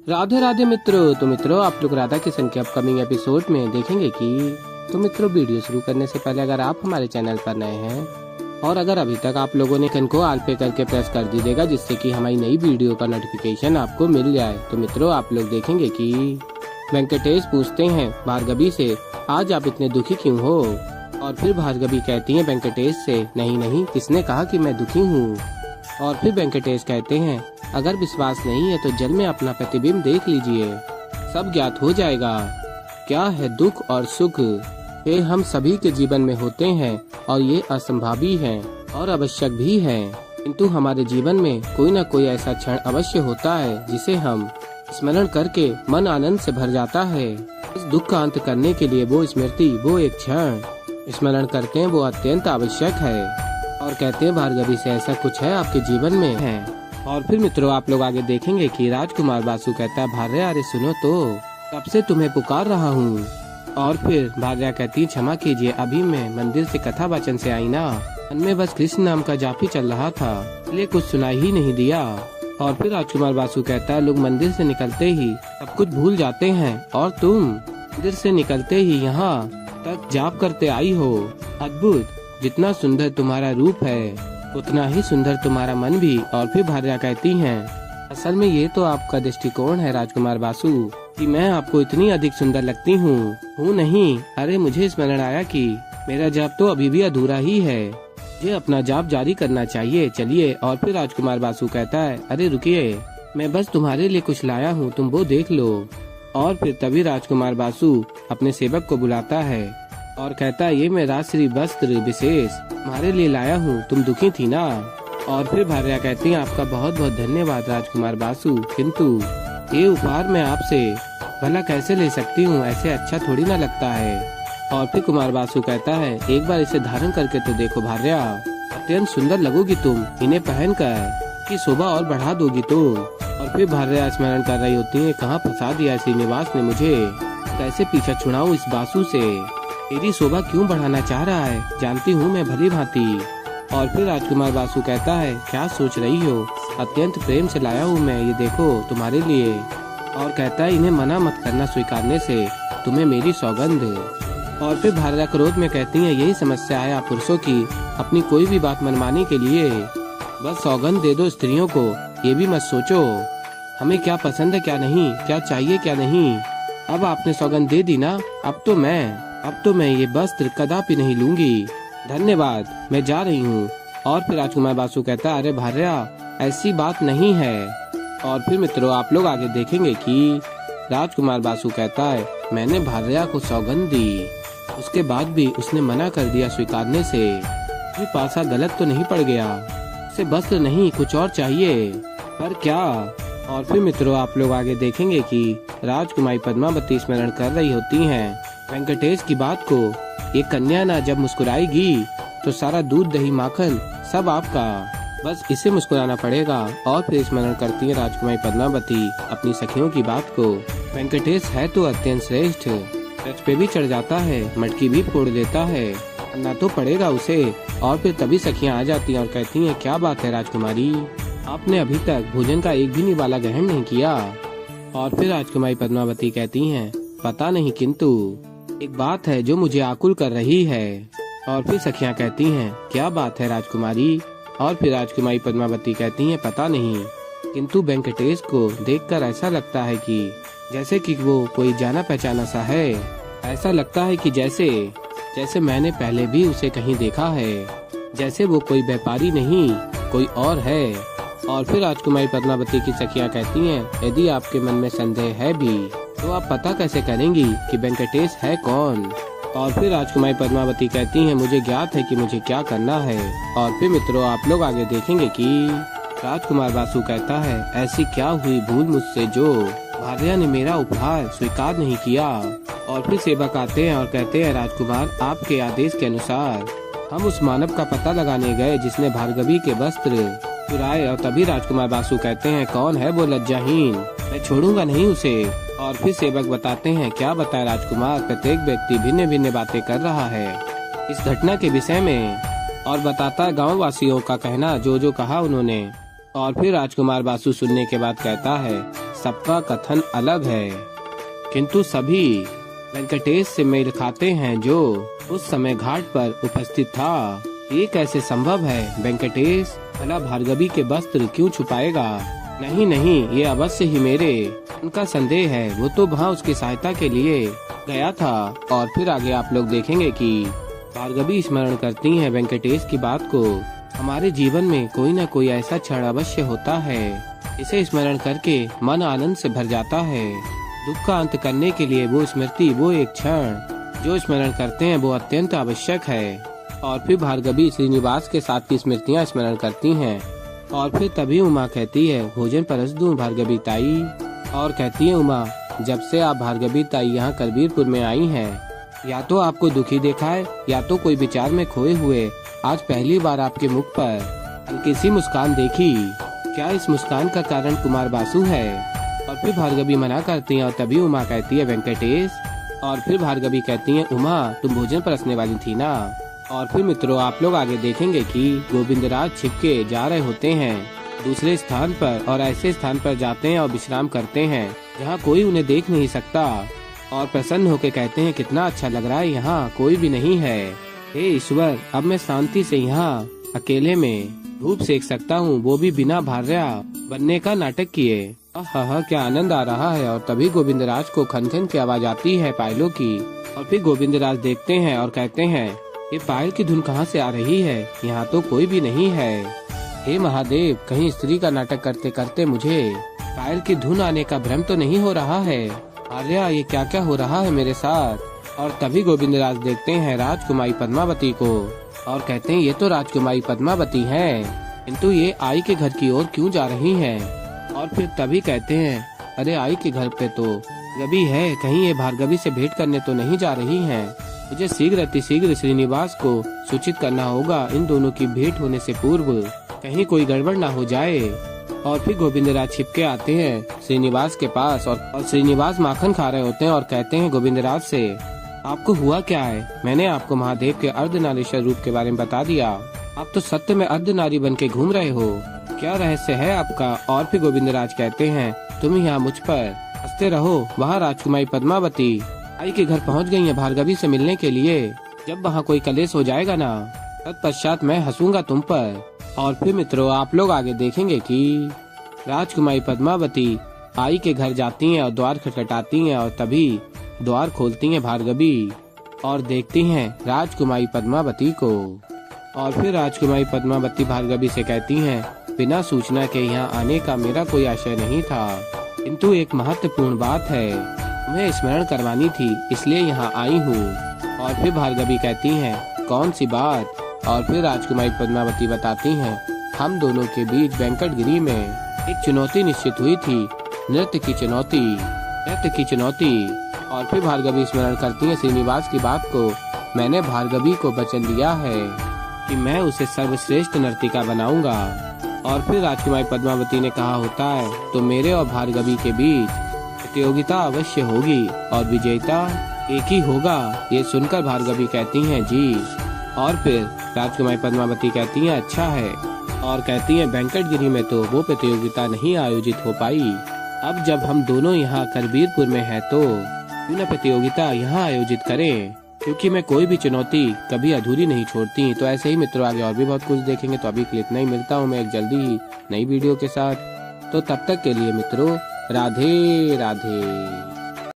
राधे राधे मित्रों। तो मित्रों आप लोग राधा किशन के अपकमिंग एपिसोड में देखेंगे कि तो मित्रों वीडियो शुरू करने से पहले अगर आप हमारे चैनल पर नए हैं और अगर अभी तक आप लोगों ने आइकन को ऑल पे करके प्रेस कर दीजिएगा जिससे कि हमारी नई वीडियो का नोटिफिकेशन आपको मिल जाए। तो मित्रों आप लोग देखेंगे कि वेंकटेश पूछते हैं भार्गवी से, आज आप इतने दुखी क्यों हो? और फिर भार्गवी कहती है वेंकटेश से, नहीं नहीं, किसने कहा कि मैं दुखी हूँ। और फिर वेंकटेश कहते हैं, अगर विश्वास नहीं है तो जल में अपना प्रतिबिंब देख लीजिए, सब ज्ञात हो जाएगा। क्या है दुख और सुख, ये हम सभी के जीवन में होते हैं और ये असंभावी है और आवश्यक भी है, किंतु हमारे जीवन में कोई न कोई ऐसा क्षण अवश्य होता है जिसे हम स्मरण करके मन आनंद से भर जाता है। इस दुख का अंत करने के लिए वो स्मृति, वो एक क्षण स्मरण करते हैं, वो अत्यंत आवश्यक है। और कहते हैं भार्गवी से, ऐसा कुछ है आपके जीवन में है। और फिर मित्रों आप लोग आगे देखेंगे कि राजकुमार बासु कहता है, भार्या अरे सुनो तो, कब से तुम्हें पुकार रहा हूँ। और फिर भार्या कहती, क्षमा कीजिए, अभी मैं मंदिर से कथा वाचन से आई ना, मन में बस कृष्ण नाम का जाप ही चल रहा था, इसलिए कुछ सुनाई ही नहीं दिया। और फिर राजकुमार बासु कहता है, लोग मंदिर से निकलते ही सब कुछ भूल जाते हैं और तुम मंदिर से निकलते ही यहाँ तक जाप करते आई हो। अद्भुत, जितना सुंदर तुम्हारा रूप है उतना ही सुंदर तुम्हारा मन भी। और फिर भार्या कहती हैं, असल में ये तो आपका दृष्टिकोण है राजकुमार बासु कि मैं आपको इतनी अधिक सुंदर लगती हूँ नहीं। अरे मुझे स्मरण आया कि मेरा जाप तो अभी भी अधूरा ही है, मुझे अपना जाप जारी करना चाहिए, चलिए। और फिर राजकुमार बासु कहता है, अरे रुकिए, मैं बस तुम्हारे लिए कुछ लाया हूँ, तुम वो देख लो। और फिर तभी राजकुमार बासु अपने सेवक को बुलाता है और कहता है, ये मैं राजश्री वस्त्र विशेष तुम्हारे लिए लाया हूँ, तुम दुखी थी ना। और फिर भार्या कहती है, आपका बहुत बहुत धन्यवाद राजकुमार बासु, किंतु ये उपहार मैं आपसे भला कैसे ले सकती हूँ, ऐसे अच्छा थोड़ी ना लगता है। और फिर कुमार बासु कहता है, एक बार इसे धारण करके तो देखो भार्या, अत्यंत सुंदर लगोगी तुम, इन्हें पहनकर की शोभा और बढ़ा दोगी तो। और फिर भार्या स्मरण कर रही होती है, कहाँ फंसा दिया श्रीनिवास ने मुझे, कैसे पीछा छुड़ाऊं इस बासु से, मेरी शोभा क्यों बढ़ाना चाह रहा है, जानती हूँ मैं भली भांति। और फिर राजकुमार बासु कहता है, क्या सोच रही हो, अत्यंत प्रेम से लाया हूँ मैं, ये देखो तुम्हारे लिए। और कहता है, इन्हें मना मत करना स्वीकारने से, तुम्हें मेरी सौगंध। और फिर भार्या क्रोध में कहती है, यही समस्या है आप पुरुषों की, अपनी कोई भी बात मनवाने के लिए बस सौगंध दे दो स्त्रियों को, ये भी मत सोचो हमें क्या पसंद है क्या नहीं, क्या चाहिए क्या नहीं। अब आपने सौगंध दे दी ना, अब तो मैं ये वस्त्र कदापि नहीं लूंगी, धन्यवाद, मैं जा रही हूँ। और फिर राजकुमार बासु कहता है, अरे भार्या ऐसी बात नहीं है। और फिर मित्रों आप लोग आगे देखेंगे कि राजकुमार बासु कहता है, मैंने भार्या को सौगंध दी, उसके बाद भी उसने मना कर दिया स्वीकारने से, ये पासा गलत तो नहीं पड़ गया, उसे वस्त्र नहीं कुछ और चाहिए, पर क्या। और फिर मित्रों आप लोग आगे देखेंगे कि राजकुमारी पद्मावती स्मरण कर रही होती हैं वेंकटेश की बात को, ये कन्या ना जब मुस्कुराएगी तो सारा दूध दही माखन सब आपका, बस इसे मुस्कुराना पड़ेगा। और फिर स्मरण करती है राजकुमारी पद्मावती अपनी सखियों की बात को, वेंकटेश है तो अत्यंत श्रेष्ठ, रथ पे भी चढ़ जाता है, मटकी भी फोड़ देता है, करना तो पड़ेगा उसे। और फिर तभी सखियां आ जाती हैं और कहती हैं, क्या बात है राजकुमारी, आपने अभी तक भोजन का एक भी निवाला ग्रहण नहीं किया। और फिर राजकुमारी पद्मावती कहती हैं, पता नहीं, किंतु एक बात है जो मुझे आकुल कर रही है। और फिर सखियां कहती हैं, क्या बात है राजकुमारी। और फिर राजकुमारी पद्मावती कहती हैं, पता नहीं, किंतु वेंकटेश को देखकर ऐसा लगता है कि जैसे कि वो कोई जाना पहचाना सा है, ऐसा लगता है कि जैसे मैंने पहले भी उसे कहीं देखा है, जैसे वो कोई व्यापारी नहीं कोई और है। और फिर राजकुमारी पद्मावती की सखियां कहती हैं, यदि आपके मन में संदेह है भी तो आप पता कैसे करेंगी कि वेंकटेश है कौन। और फिर राजकुमारी पद्मावती कहती हैं, मुझे ज्ञात है कि मुझे क्या करना है। और फिर मित्रों आप लोग आगे देखेंगे कि राजकुमार बासु कहता है, ऐसी क्या हुई भूल मुझसे जो भार्या ने मेरा उपहार स्वीकार नहीं किया। और फिर सेवक आते हैं और कहते हैं, राजकुमार आपके आदेश के अनुसार हम उस मानव का पता लगाने गए जिसने भार्गवी के वस्त्र चुराए। और तभी राजकुमार बासु कहते हैं, कौन है वो लज्जाहीन, मैं छोड़ूंगा नहीं उसे। और फिर सेवक बताते हैं, क्या बताए राजकुमार, प्रत्येक व्यक्ति भिन्न भिन्न बातें कर रहा है इस घटना के विषय में, और बताता है गाँव वासियों का कहना जो जो कहा उन्होंने। और फिर राजकुमार बासु सुनने के बाद कहता है, सबका कथन अलग है, किंतु सभी वेंकटेश से मेल खाते हैं जो उस समय घाट पर उपस्थित था। ये कैसे संभव है? वेंकटेश भला भार्गवी के वस्त्र क्यों छुपाएगा? नहीं नहीं, ये अवश्य ही मेरे उनका संदेह है। वो तो वहाँ उसकी सहायता के लिए गया था। और फिर आगे आप लोग देखेंगे कि भार्गवी स्मरण करती हैं वेंकटेश की बात को। हमारे जीवन में कोई न कोई ऐसा क्षण अवश्य होता है, इसे स्मरण करके मन आनंद से भर जाता है। दुख का अंत करने के लिए वो स्मृति, वो एक क्षण जो स्मरण करते हैं, वो अत्यंत आवश्यक है। और फिर भार्गवी श्रीनिवास के साथ की स्मृतियाँ स्मरण करती हैं। और फिर तभी उमा कहती है, भोजन परस दूं भार्गवी ताई। और कहती है उमा, जब से आप भार्गवी ताई यहाँ करबीरपुर में आई हैं, या तो आपको दुखी देखा है या तो कोई विचार में खोए हुए आज पहली बार आपके मुख पर हल्की सी मुस्कान देखी। क्या इस मुस्कान का कारण कुमार बासु है? और फिर भार्गवी मना करती है। और तभी उमा कहती है, वेंकटेश। और फिर भार्गवी कहती है, उमा तुम भोजन परसने वाली थी ना। और फिर मित्रों आप लोग आगे देखेंगे कि गोविंदराज छिपके जा रहे होते हैं दूसरे स्थान पर, और ऐसे स्थान पर जाते हैं और विश्राम करते हैं जहाँ कोई उन्हें देख नहीं सकता। और प्रसन्न होकर कहते हैं, कितना अच्छा लग रहा है, यहाँ कोई भी नहीं है। हे ईश्वर, अब मैं शांति से यहाँ अकेले में धूप सेक सकता हूँ, वो भी बिना भार्या बनने का नाटक किए। आहा, क्या आनंद आ रहा है। और तभी गोविंदराज को खन खन की आवाज आती है पायलों की। और फिर गोविंदराज देखते हैं और कहते हैं, ये पायल की धुन कहाँ से आ रही है? यहाँ तो कोई भी नहीं है। हे महादेव, कहीं स्त्री का नाटक करते करते मुझे पायल की धुन आने का भ्रम तो नहीं हो रहा है? आर्या, ये क्या क्या हो रहा है मेरे साथ? और तभी गोविंदराज देखते हैं राजकुमारी पद्मावती को और कहते हैं, ये तो राजकुमारी पद्मावती है, किंतु ये आई के घर की ओर क्यों जा रही है? और फिर तभी कहते हैं, अरे आई के घर पे तो गबी है, कहीं ये भार्गवी से भेंट करने तो नहीं जा रही हैं? मुझे शीघ्र श्रीनिवास को सूचित करना होगा इन दोनों की भेंट होने से पूर्व, कहीं कोई गड़बड़ ना हो जाए। और फिर गोविंदराज छिपके आते हैं श्रीनिवास के पास और श्रीनिवास माखन खा रहे होते हैं और कहते हैं गोविंदराज से, आपको हुआ क्या है? मैंने आपको महादेव के अर्धनारीश्वर रूप के बारे में बता दिया, आप तो सत्य में अर्धनारी बन के घूम रहे हो, क्या रहस्य है आपका? और फिर गोविंदराज कहते हैं, तुम यहाँ मुझ पर हंसते रहो, वहाँ राजकुमारी पद्मावती आई के घर पहुँच गई है भार्गवी से मिलने के लिए। जब वहाँ कोई कलेश हो जाएगा ना, तत्पश्चात मैं हंसूंगा तुम पर। और फिर मित्रों आप लोग आगे देखेंगे कि राजकुमारी पद्मावती आई के घर जाती हैं और द्वार खटखटाती हैं। और तभी द्वार खोलती हैं भार्गवी और देखती हैं राजकुमारी पद्मावती को। और फिर राजकुमारी पद्मावती भार्गवी से कहती हैं, बिना सूचना के यहाँ आने का मेरा कोई आशय नहीं था, किंतु एक महत्वपूर्ण बात है, तुम्हें स्मरण करवानी थी, इसलिए यहाँ आई हूँ। और फिर भार्गवी कहती हैं, कौन सी बात? और फिर राजकुमारी पद्मावती बताती हैं, हम दोनों के बीच वेंकटगिरी में एक चुनौती निश्चित हुई थी, नृत्य की चुनौती। और फिर भार्गवी स्मरण करती है श्रीनिवास की बात को, मैंने भार्गवी को वचन दिया है कि मैं उसे सर्वश्रेष्ठ नर्तिका बनाऊंगा। और फिर राजकुमारी पद्मावती ने कहा होता है, तो मेरे और भार्गवी के बीच प्रतियोगिता अवश्य होगी और विजेता एक ही होगा। ये सुनकर भार्गवी कहती हैं, जी। और फिर राजकुमारी पद्मावती कहती हैं, अच्छा है। और कहती हैं, वेंकटगिरी में तो वो प्रतियोगिता नहीं आयोजित हो पाई, अब जब हम दोनों यहाँ करबीरपुर में हैं तो क्यों न प्रतियोगिता यहाँ आयोजित करें, क्योंकि मैं कोई भी चुनौती कभी अधूरी नहीं छोड़ती। तो ऐसे ही मित्रों आगे और भी बहुत कुछ देखेंगे। तो अभी के लिए इतना ही, मिलता हूँ मैं एक जल्दी ही नई वीडियो के साथ। तो तब तक के लिए मित्रों राधे राधे।